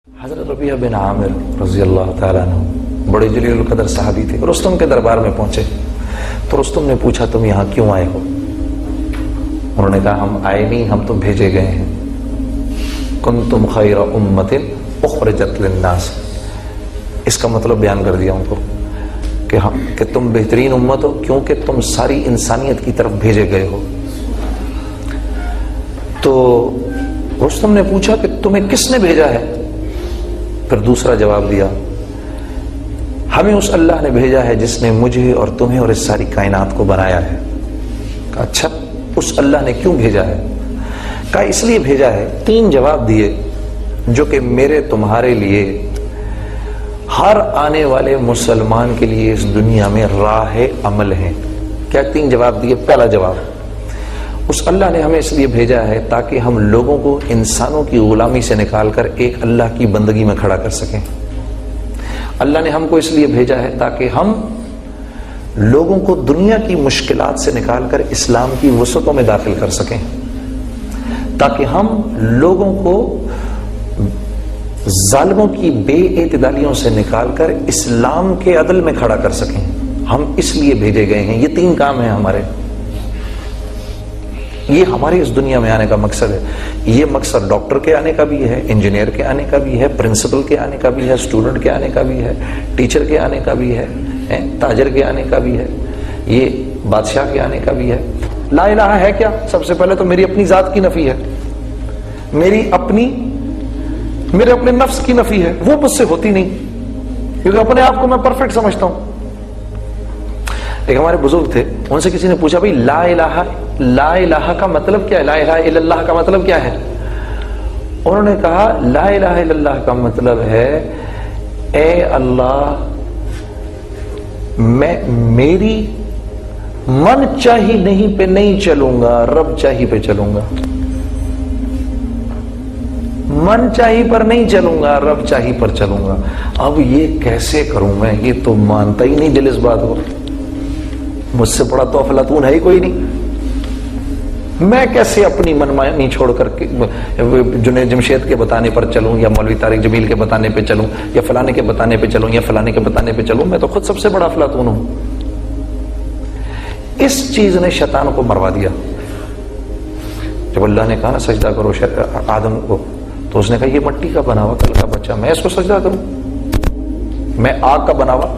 حضرت ربیعہ بن عامر رضی اللہ تعالیٰ عنہ بڑے جلیل القدر صحابی تھے، رستم کے دربار میں پہنچے تو رستم نے پوچھا تم یہاں کیوں آئے ہو؟ انہوں نے کہا ہم آئے نہیں، ہم تو بھیجے گئے ہیں۔ کنتم خیر امت اخرجت للناس، اس کا مطلب بیان کر دیا ان کو کہ تم بہترین امت ہو کیونکہ تم ساری انسانیت کی طرف بھیجے گئے ہو۔ تو رستم نے پوچھا کہ تمہیں کس نے بھیجا ہے؟ پھر دوسرا جواب دیا ہمیں اس اللہ نے بھیجا ہے جس نے مجھے اور تمہیں اور اس ساری کائنات کو بنایا ہے۔ کہا اچھا اس اللہ نے کیوں بھیجا ہے؟ کہا اس لیے بھیجا ہے، تین جواب دیے جو کہ میرے تمہارے لیے ہر آنے والے مسلمان کے لیے اس دنیا میں راہ عمل ہیں۔ کیا تین جواب دیے؟ پہلا جواب اس اللہ نے ہمیں اس لیے بھیجا ہے تاکہ ہم لوگوں کو انسانوں کی غلامی سے نکال کر ایک اللہ کی بندگی میں کھڑا کر سکیں۔ اللہ نے ہم کو اس لیے بھیجا ہے تاکہ ہم لوگوں کو دنیا کی مشکلات سے نکال کر اسلام کی وسعتوں میں داخل کر سکیں، تاکہ ہم لوگوں کو ظالموں کی بے اعتدالیوں سے نکال کر اسلام کے عدل میں کھڑا کر سکیں۔ ہم اس لیے بھیجے گئے ہیں، یہ تین کام ہیں ہمارے، یہ ہمارے اس دنیا میں آنے کا مقصد ہے۔ یہ مقصد ڈاکٹر کے آنے کا بھی ہے، انجینئر کے آنے کا بھی ہے، پرنسپل کے آنے کا بھی ہے، اسٹوڈنٹ کے آنے کا بھی ہے، ٹیچر کے آنے کا بھی ہے، تاجر کے آنے کا بھی ہے، یہ بادشاہ کے آنے کا بھی ہے۔ لا الہ ہے کیا؟ سب سے پہلے تو میری اپنی ذات کی نفی ہے، میرے اپنے نفس کی نفی ہے، وہ مجھ سے ہوتی نہیں کیونکہ اپنے آپ کو میں پرفیکٹ سمجھتا ہوں۔ ایک ہمارے بزرگ تھے، ان سے کسی نے پوچھا بھائی لا الہ کا مطلب کیا ہے؟ لا الہ الا اللہ کا مطلب کیا ہے؟ انہوں نے کہا لا الہ الا اللہ کا مطلب ہے اے اللہ میں میری من چاہی نہیں پہ نہیں چلوں گا، رب چاہی پہ چلوں گا۔ من چاہی پر نہیں چلوں گا، رب چاہی پر چلوں گا۔ اب یہ کیسے کروں میں؟ یہ تو مانتا ہی نہیں دل اس بات کو، مجھ سے بڑا تو افلاطون ہے ہی کوئی نہیں۔ میں کیسے اپنی منمانی چھوڑ کر کے جنید جمشید کے بتانے پر چلوں، یا مولوی طارق جمیل کے بتانے پہ چلوں، یا فلانے کے بتانے پہ چلوں، یا فلانے کے بتانے پہ چلوں؟ میں تو خود سب سے بڑا افلاطون ہوں۔ اس چیز نے شیطان کو مروا دیا۔ جب اللہ نے کہا نا سجدہ کرو آدم کو، تو اس نے کہا یہ مٹی کا بنا ہوا کل کا بچہ، میں اس کو سجدہ کروں؟ میں آگ کا بنا ہوا؟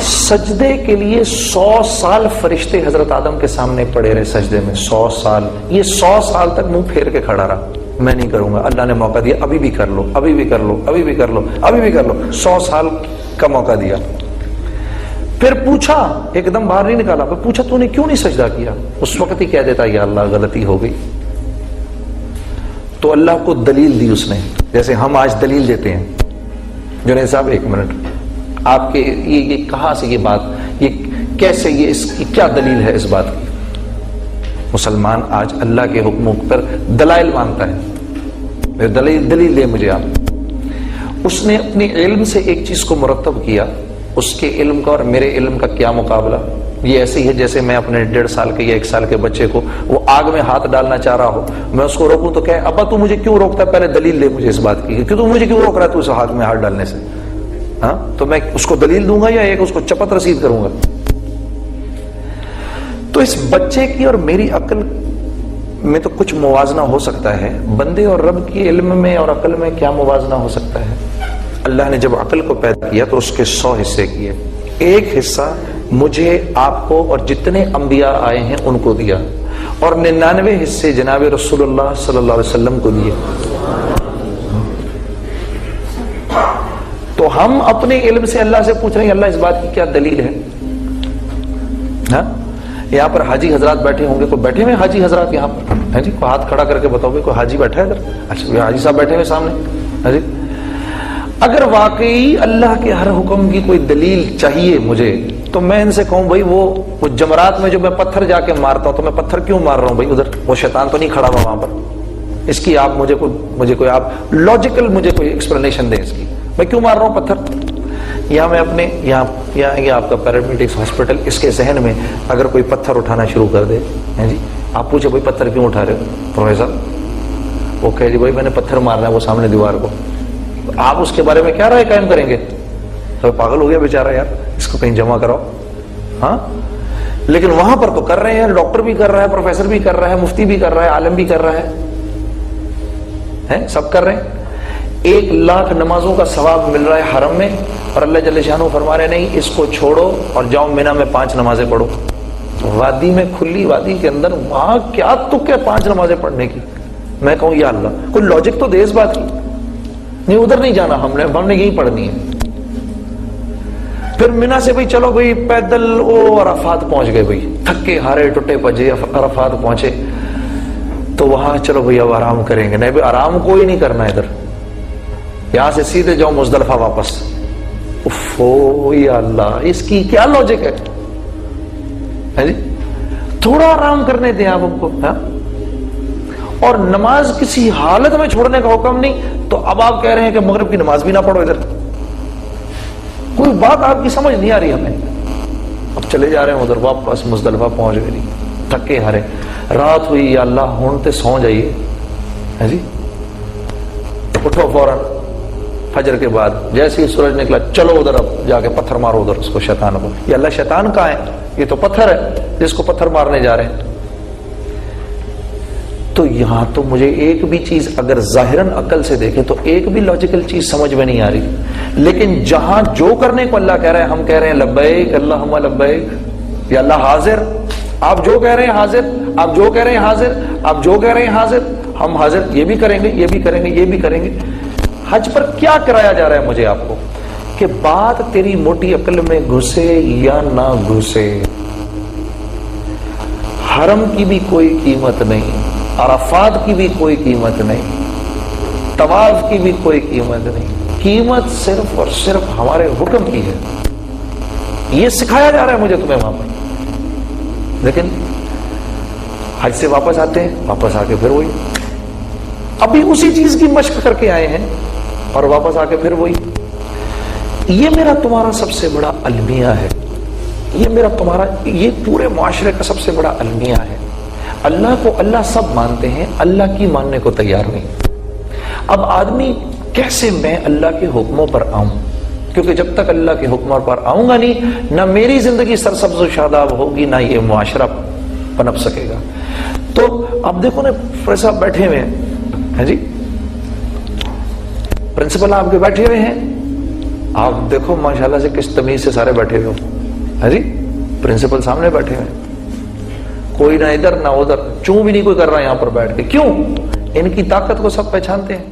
سجدے کے لیے 100 سال فرشتے حضرت آدم کے سامنے پڑے رہے سجدے میں، 100 سال۔ یہ 100 سال تک منہ پھیر کے کھڑا رہا، میں نہیں کروں گا۔ اللہ نے موقع دیا، ابھی بھی کر لو، ابھی بھی کر لو، ابھی بھی کر لو، ابھی بھی کر لو۔ 100 سال کا موقع دیا۔ پھر پوچھا، ایک دم باہر نہیں نکالا، پھر پوچھا تو نے کیوں نہیں سجدہ کیا؟ اس وقت ہی کہہ دیتا یا اللہ غلطی ہو گئی۔ تو اللہ کو دلیل دی اس نے، جیسے ہم آج دلیل دیتے ہیں۔ جنید صاحب ایک منٹ، آپ کے یہ کہاں سے یہ بات، یہ کیسے، یہ اس کی کیا دلیل ہے اس بات کی؟ مسلمان آج اللہ کے حکموں پر دلائل مانگتا ہے، دلیل دے مجھے آپ۔ اس نے اپنے علم سے ایک چیز کو مرتب کیا، اس کے علم کا اور میرے علم کا کیا مقابلہ؟ یہ ایسے ہی ہے جیسے میں اپنے 1.5 سال کے یا 1 سال کے بچے کو وہ آگ میں ہاتھ ڈالنا چاہ رہا ہو، میں اس کو روکوں تو کہ ابا تو مجھے کیوں روکتا ہے؟ پہلے دلیل دے مجھے اس بات کی کہ تو مجھے کیوں روک رہا ہے تو اس آگ میں ہاتھ ڈالنے سے؟ ہاں تو میں اس کو دلیل دوں گا یا ایک اس کو چپت رسید کروں گا؟ تو اس بچے کی اور میری عقل میں تو کچھ موازنہ ہو سکتا ہے، بندے اور رب کی علم میں اور عقل میں کیا موازنہ ہو سکتا ہے؟ اللہ نے جب عقل کو پیدا کیا تو اس کے 100 حصے کیے، ایک حصہ مجھے، آپ کو اور جتنے انبیاء آئے ہیں ان کو دیا، اور 99 حصے جناب رسول اللہ صلی اللہ علیہ وسلم کو دیے۔ تو ہم اپنے علم سے اللہ سے پوچھ رہے ہیں اللہ اس بات کی کیا دلیل ہے؟ ہاں یہاں پر حاجی حضرات بیٹھے ہوں گے، کوئی بیٹھے ہوئے حاجی حضرات یہاں پر ہیں جی؟ کوئی ہاتھ کھڑا کر کے بتاؤ کوئی حاجی بیٹھا ہے ادھر؟ اچھا حاجی صاحب بیٹھے ہوئے سامنے، ہاں جی۔ اگر واقعی اللہ کے ہر حکم کی کوئی دلیل چاہیے مجھے، تو میں ان سے کہوں بھائی وہ جمرات میں جو میں پتھر جا کے مارتا ہوں، تو میں پتھر کیوں مار رہا ہوں بھائی؟ ادھر وہ شیطان تو نہیں کھڑا ہوا وہاں پر؟ اس کی آپ مجھے کوئی آپ لاجیکل مجھے کوئی ایکسپلینیشن دیں اس کی، میں کیوں مار رہا ہوں پتھر؟ یہاں میں اپنے یہاں آپ کا پیرامیڈکس ہاسپٹل، اس کے ذہن میں اگر کوئی پتھر اٹھانا شروع کر دے، ہیں جی، آپ پوچھے بھائی پتھر کیوں اٹھا رہے ہو پروفیسر؟ وہ کہے جی بھائی میں نے پتھر مارنا ہے وہ سامنے دیوار کو، آپ اس کے بارے میں کیا رائے قائم کریں گے؟ تو پاگل ہو گیا بیچارہ یار، اس کو کہیں جمع کراؤ. ہاں لیکن وہاں پر تو کر رہے ہیں، ڈاکٹر بھی کر رہا ہے، پروفیسر بھی کر رہا ہے، مفتی بھی کر رہا ہے، عالم بھی کر رہا ہے، سب کر رہے ہیں. 1,00,000 نمازوں کا ثواب مل رہا ہے حرم میں، اور اللہ جل شانہ فرما رہے نہیں اس کو چھوڑو اور جاؤ مینا میں 5 نمازیں پڑھو. وادی میں، کھلی وادی کے اندر، وہاں کیا تک ہے 5 نمازیں پڑھنے کی؟ میں کہوں یا اللہ کوئی لاجک تو دے اس بات کی. نہیں ادھر نہیں جانا، ہم نے یہی پڑھنی ہے. پھر مینا سے بھائی چلو بھائی پیدل عرفات پہنچ گئے، بھائی تھکے ہارے ٹوٹے پجے عرفات پہنچے، تو وہاں چلو بھائی اب آرام کریں گے. نہیں بھائی آرام کوئی نہیں کرنا ادھر، یہاں سے سیدھے جاؤ مزدلفہ واپس. یا اللہ اس کی کیا لاجک ہے جی؟ تھوڑا آرام کرنے دیں آپ ہم کو. اور نماز کسی حالت میں چھوڑنے کا حکم نہیں، تو اب آپ کہہ رہے ہیں کہ مغرب کی نماز بھی نہ پڑھو ادھر. کوئی بات آپ کی سمجھ نہیں آ رہی ہمیں. اب چلے جا رہے ہیں ادھر واپس مزدلفہ پہنچ گئے، تھکے ہارے، رات ہوئی، یا اللہ ہونتے سو جائیے جی. اٹھو فوراً فجر کے بعد جیسے ہی سورج نکلا چلو ادھر، اب جا کے پتھر مارو ادھر اس کو، شیطان کو. یا اللہ شیطان کہاں ہے؟ یہ تو پتھر ہے جس کو پتھر مارنے جا رہے ہیں. تو یہاں تو مجھے ایک بھی چیز اگر ظاہراً عقل سے دیکھیں تو ایک بھی لاجیکل چیز سمجھ میں نہیں آ رہی. لیکن جہاں جو کرنے کو اللہ کہہ رہے ہیں ہم کہہ رہے ہیں لبیک اللہم لبیک. یا اللہ حاضر، آپ جو کہہ رہے ہیں حاضر، آپ جو کہہ رہے ہیں حاضر، آپ جو کہہ رہے ہیں حاضر، ہم حاضر. یہ بھی کریں گے، یہ بھی کریں گے، یہ بھی کریں گے. حج پر کیا کرایا جا رہا ہے مجھے آپ کو کہ بات تیری موٹی عقل میں گھسے یا نہ گھسے، حرم کی بھی کوئی قیمت نہیں، عرفات کی بھی کوئی قیمت نہیں، طواف کی بھی کوئی قیمت نہیں. قیمت صرف اور صرف ہمارے حکم کی ہے. یہ سکھایا جا رہا ہے مجھے تمہیں وہاں پر. لیکن حج سے واپس آتے ہیں، واپس آ کے پھر وہی، ابھی اسی چیز کی مشق کر کے آئے ہیں اور واپس آ کے پھر وہی. یہ میرا تمہارا سب سے بڑا المیہ ہے، یہ میرا تمہارا، یہ پورے معاشرے کا سب سے بڑا المیہ ہے. اللہ کو اللہ سب مانتے ہیں، اللہ کی ماننے کو تیار نہیں. اب آدمی کیسے میں اللہ کے حکموں پر آؤں؟ کیونکہ جب تک اللہ کے حکموں پر آؤں گا نہیں، نہ میری زندگی سرسبز و شاداب ہوگی، نہ یہ معاشرہ پنپ سکے گا. تو اب دیکھو نا پروفیسر صاحب بیٹھے ہوئے ہیں جی، پرنسپل آپ کے بیٹھے ہوئے ہیں، آپ دیکھو ماشاءاللہ سے کس تمیز سے سارے بیٹھے ہوئے ہو جی. پرنسپل سامنے بیٹھے ہوئے، کوئی نہ ادھر نہ ادھر، چوں بھی نہیں کوئی کر رہا ہے یہاں پر بیٹھ کے. کیوں؟ ان کی طاقت کو سب پہچانتے ہیں.